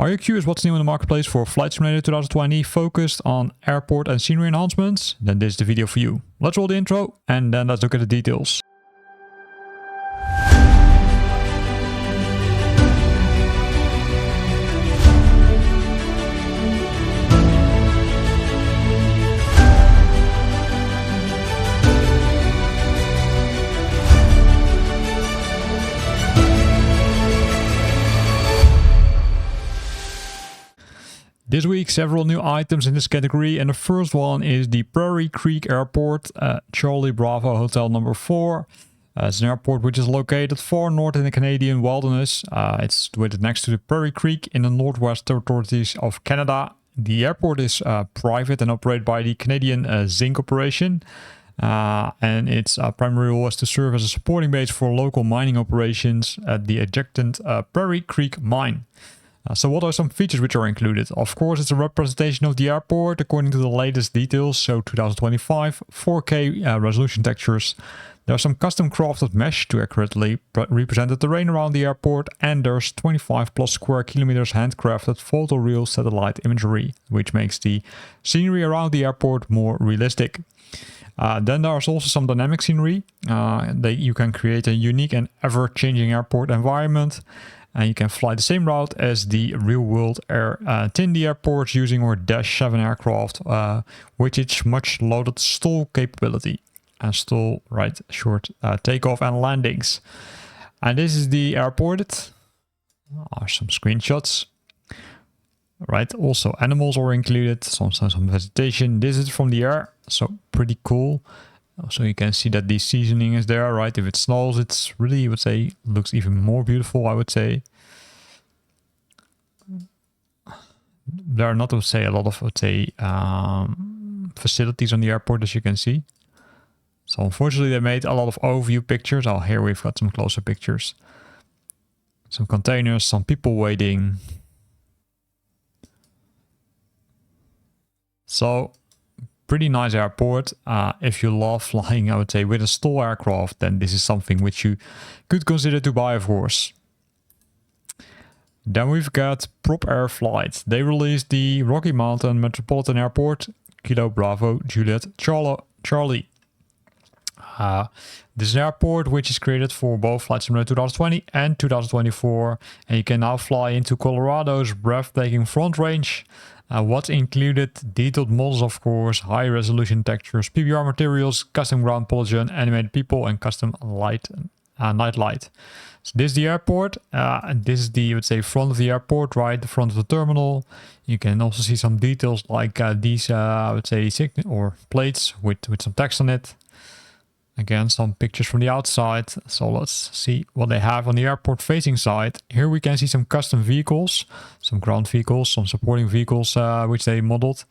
Are you curious what's new in the marketplace for Flight Simulator 2020 focused on airport and scenery enhancements? Then this is the video for you. Let's roll the intro and then let's look at the details. This week, several new items in this category, and the first one is the Prairie Creek Airport, Charlie Bravo Hotel number 4. It's an airport which is located far north in the Canadian wilderness. It's situated next to the Prairie Creek in the Northwest Territories of Canada. The airport is private and operated by the Canadian Zinc Operation. And its primary role is to serve as a supporting base for local mining operations at the adjacent Prairie Creek mine. So what are some features which are included? Of course, it's a representation of the airport according to the latest details, so 2025, 4K resolution textures. There are some custom crafted mesh to accurately represent the terrain around the airport, and there's 25 plus square kilometers handcrafted photoreal satellite imagery, which makes the scenery around the airport more realistic. Then there's also some dynamic scenery. You can create a unique and ever-changing airport environment. And you can fly the same route as the real-world Tindy airports using our Dash 7 aircraft, with its much loaded stall capability and stall short takeoff and landings. And this is the airport. Some screenshots. Right, also animals are included, some vegetation. This is from the air, so pretty cool. So you can see that the seasoning is there, right? If it snows, it's really, I would say, looks even more beautiful, I would say. There are not, I would say, a lot of, facilities on the airport, as you can see. So unfortunately, they made a lot of overview pictures. Oh, here we've got some closer pictures. Some containers, some people waiting. So pretty nice airport. If you love flying, I would say, with a stall aircraft, then this is something which you could consider to buy, of course. Then we've got Prop Air Flight. They released the Rocky Mountain Metropolitan Airport, Kilo Bravo Juliet Charlie. This is an airport which is created for both Flight Simulator 2020 and 2024, and you can now fly into Colorado's breathtaking Front Range. What's included? Detailed models, of course, high resolution textures, PBR materials, custom ground polygon, animated people, and custom light, night light. So this is the airport. This is the, I would say, front of the airport, right? The front of the terminal. You can also see some details like these, I would say, or plates with some text on it. Again, some pictures from the outside. So let's see what they have on the airport facing side. Here we can see some custom vehicles, some ground vehicles, some supporting vehicles, which they modeled.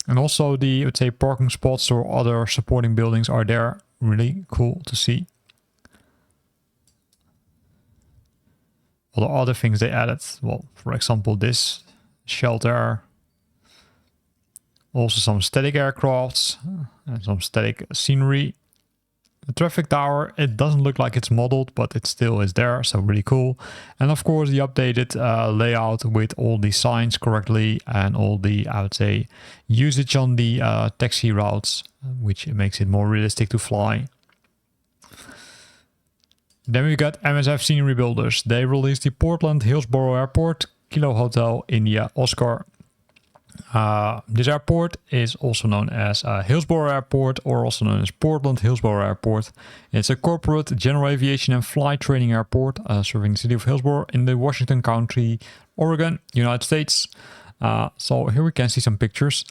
And also the, I would say, parking spots or other supporting buildings are there. Really cool to see. What are other things they added? Well, for example, this shelter. Also some static aircrafts and some static scenery. The traffic tower, it doesn't look like it's modeled, but it still is there, so really cool. And of course the updated layout with all the signs correctly and all the, I would say, usage on the taxi routes, which makes it more realistic to fly. Then we got MSF Scenery Builders. They released the Portland Hillsborough Airport, Kilo Hotel, India, Oscar. This airport is also known as Hillsborough Airport, or also known as Portland Hillsborough Airport. It's a corporate general aviation and flight training airport serving the city of Hillsborough in the Washington County, Oregon, United States. So here we can see some pictures.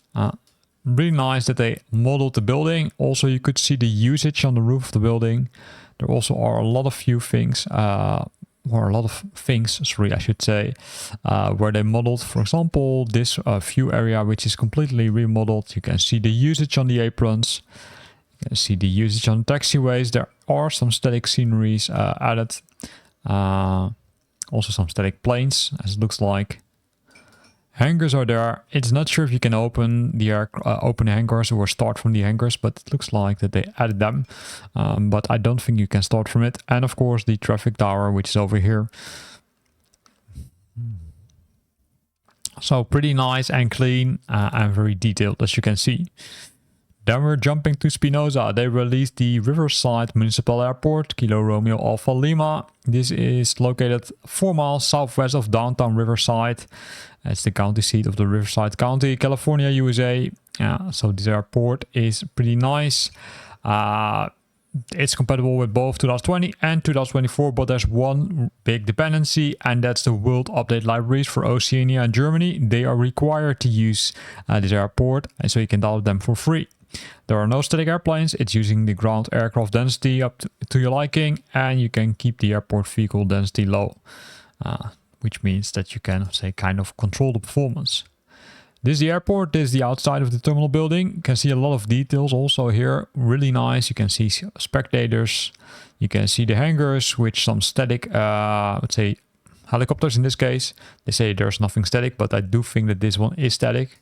Really nice that they modeled the building. Also, you could see the usage on the roof of the building. There also are a lot of things, I should say, where they modeled, for example, this view area, which is completely remodeled. You can see the usage on the aprons. You can see the usage on taxiways. There are some static sceneries added. Also some static planes, as it looks like. Hangars are there. It's not sure if you can open the open hangars or start from the hangars, but it looks like that they added them. But I don't think you can start from it. And of course the traffic tower, which is over here. So pretty nice and clean and very detailed, as you can see. Then we're jumping to Spinoza. They released the Riverside Municipal Airport, Kilo Romeo Alpha Lima. This is located 4 miles southwest of downtown Riverside. It's the county seat of the Riverside County, California, USA. So this airport is pretty nice. It's compatible with both 2020 and 2024, but there's one big dependency, and that's the World Update libraries for Oceania and Germany. They are required to use this airport, and so you can download them for free. There are no static airplanes. It's using the ground aircraft density up to your liking, and you can keep the airport vehicle density low, which means that you can, say, kind of control the performance. This is the airport. This is the outside of the terminal building. You can see a lot of details also here. Really nice. You can see spectators. You can see the hangars with some static, let's say, helicopters in this case. They say there's nothing static, but I do think that this one is static.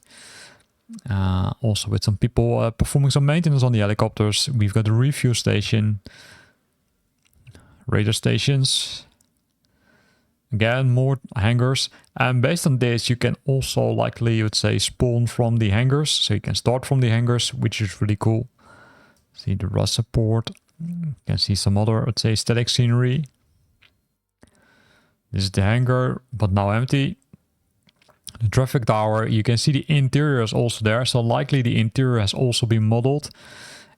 Also with some people performing some maintenance on the helicopters. We've got the refuel station, radar stations, again more hangars, and based on this you can also likely, you would say, spawn from the hangars, so you can start from the hangars, which is really cool. See the Rust support. You can see some other, let's say, static scenery. This is the hangar, but now empty. The traffic tower, you can see the interior is also there, so likely the interior has also been modeled.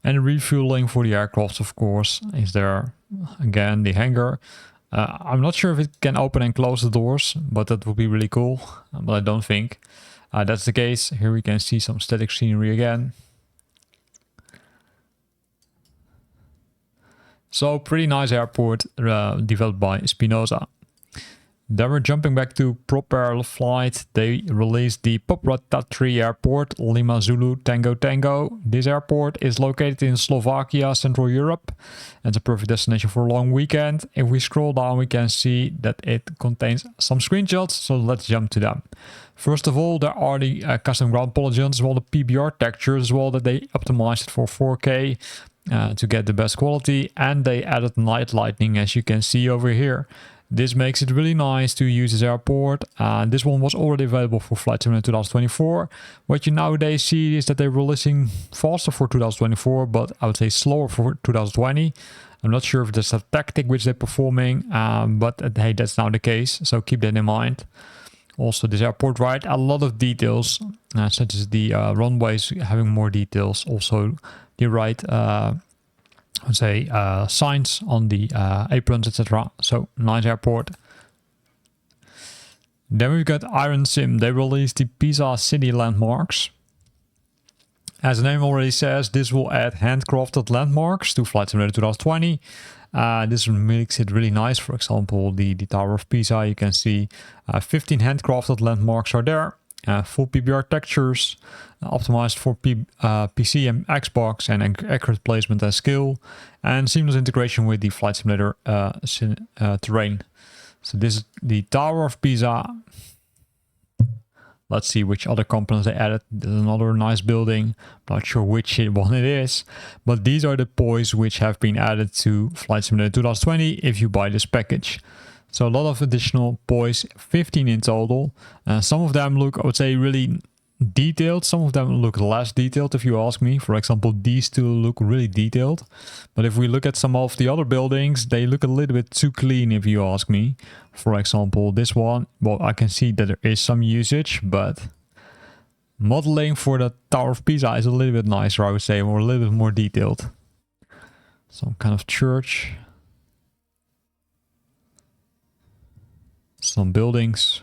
And refueling for the aircraft, of course, is there. Again, the hangar. I'm not sure if it can open and close the doors, but that would be really cool. But I don't think that's the case. Here we can see some static scenery again. So pretty nice airport developed by Spinoza. Then we're jumping back to Proper Flight. They released the Popra Tatry Airport, Lima Zulu Tango Tango. This airport is located in Slovakia, Central Europe. It's a perfect destination for a long weekend. If we scroll down, we can see that it contains some screenshots, so let's jump to them. First of all, there are the custom ground polygons, as well the PBR textures, as well that they optimized it for 4K to get the best quality, and they added night lighting, as you can see over here. This makes it really nice to use this airport. This one was already available for Flight Simulator 2024. What you nowadays see is that they're releasing faster for 2024, but I would say slower for 2020. I'm not sure if there's a tactic which they're performing, but hey, that's now the case, so keep that in mind. Also, this airport, right, a lot of details, such as the runways having more details. Also, the right let's say signs on the aprons, etc. So nice airport. Then we've got Iron Sim. They released the Pisa City landmarks. As the name already says, this will add handcrafted landmarks to Flight Simulator 2020. This makes it really nice. For example, the Tower of Pisa, you can see 15 handcrafted landmarks are there. Full PBR textures, optimized for PC and Xbox, and accurate placement and skill, and seamless integration with the Flight Simulator terrain. So this is the Tower of Pisa. Let's see which other components they added. There's another nice building. Not sure which one it is, but these are the poise which have been added to Flight Simulator 2020 if you buy this package. So a lot of additional poise, 15 in total. Some of them look, I would say, really detailed. Some of them look less detailed, if you ask me. For example, these two look really detailed. But if we look at some of the other buildings, they look a little bit too clean, if you ask me. For example, this one, well, I can see that there is some usage, but modeling for the Tower of Pisa is a little bit nicer, I would say, or a little bit more detailed. Some kind of church. Some buildings.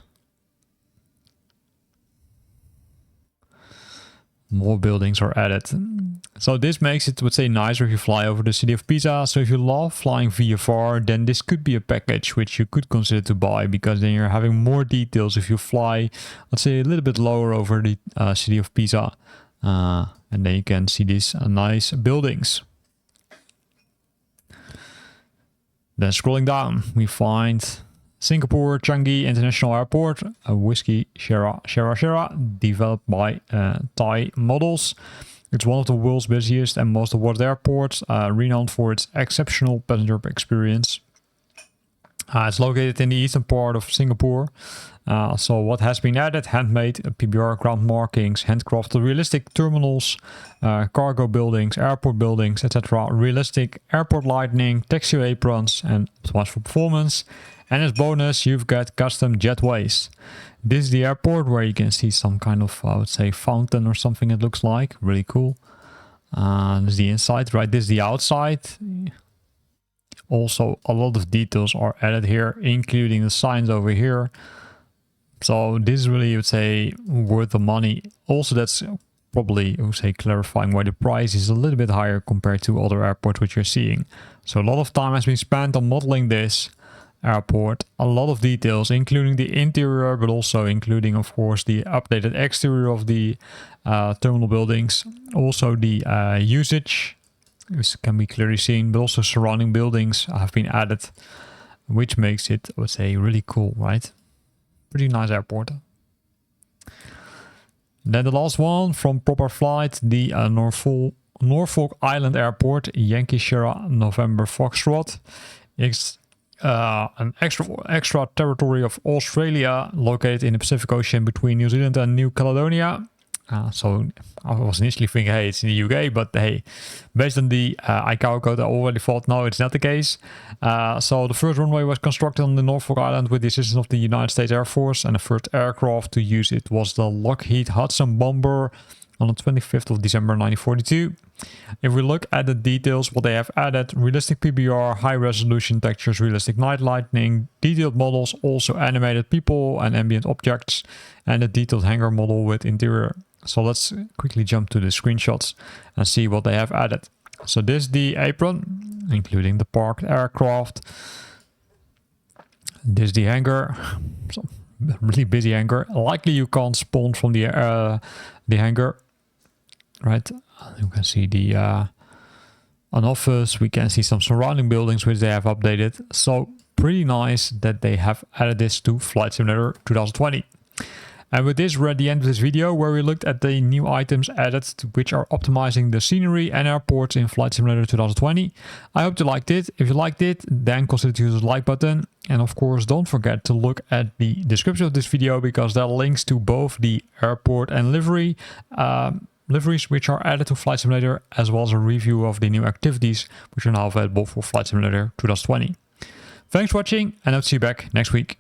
More buildings are added. So this makes it, I would say, nicer if you fly over the city of Pisa. So if you love flying VFR, then this could be a package which you could consider to buy, because then you're having more details if you fly, let's say, a little bit lower over the city of Pisa. And then you can see these nice buildings. Then scrolling down, we find Singapore Changi International Airport, a Whiskey Sierra developed by Thai Models. It's one of the world's busiest and most awarded airports, renowned for its exceptional passenger experience. It's located in the eastern part of Singapore. So what has been added: handmade PBR ground markings, handcrafted realistic terminals, cargo buildings, airport buildings, etc. Realistic airport lighting, taxi aprons, and optimized for performance. And as bonus, you've got custom jetways. This is the airport where you can see some kind of, I would say, fountain or something it looks like. Really cool. This is the inside, right? This is the outside. Also, a lot of details are added here, including the signs over here. So this is really, I would say, worth the money. Also, that's probably, I would say, clarifying why the price is a little bit higher compared to other airports which you're seeing. So a lot of time has been spent on modeling this airport. A lot of details, including the interior, but also including, of course, the updated exterior of the terminal buildings. Also the usage, this can be clearly seen, but also surrounding buildings have been added, which makes it, I would say, really cool, right? Pretty nice airport. Then the last one from Proper Flight, the Norfolk Island Airport, Yankee Sierra November Foxtrot. It's an extra territory of Australia, located in the Pacific Ocean between New Zealand and New Caledonia. So I was initially thinking, hey, it's in the UK, but hey, based on the ICAO code, I already thought, no, it's not the case. So the first runway was constructed on the Norfolk Island with the assistance of the United States Air Force, and the first aircraft to use it was the Lockheed Hudson Bomber on the 25th of December 1942. If we look at the details, what they have added: realistic PBR, high resolution textures, realistic night lighting, detailed models, also animated people and ambient objects, and a detailed hangar model with interior. So let's quickly jump to the screenshots and see what they have added. So this is the apron, including the parked aircraft. This is the hangar. So really busy hangar. Likely you can't spawn from the hangar, right? You can see the an office. We can see some surrounding buildings which they have updated. So pretty nice that they have added this to Flight Simulator 2020. And with this, we're at the end of this video where we looked at the new items added, which are optimizing the scenery and airports in Flight Simulator 2020. I hope you liked it. If you liked it, then consider to use the like button. And of course, don't forget to look at the description of this video, because there are links to both the airport and liveries which are added to Flight Simulator, as well as a review of the new activities which are now available for Flight Simulator 2020. Thanks for watching, and I'll see you back next week.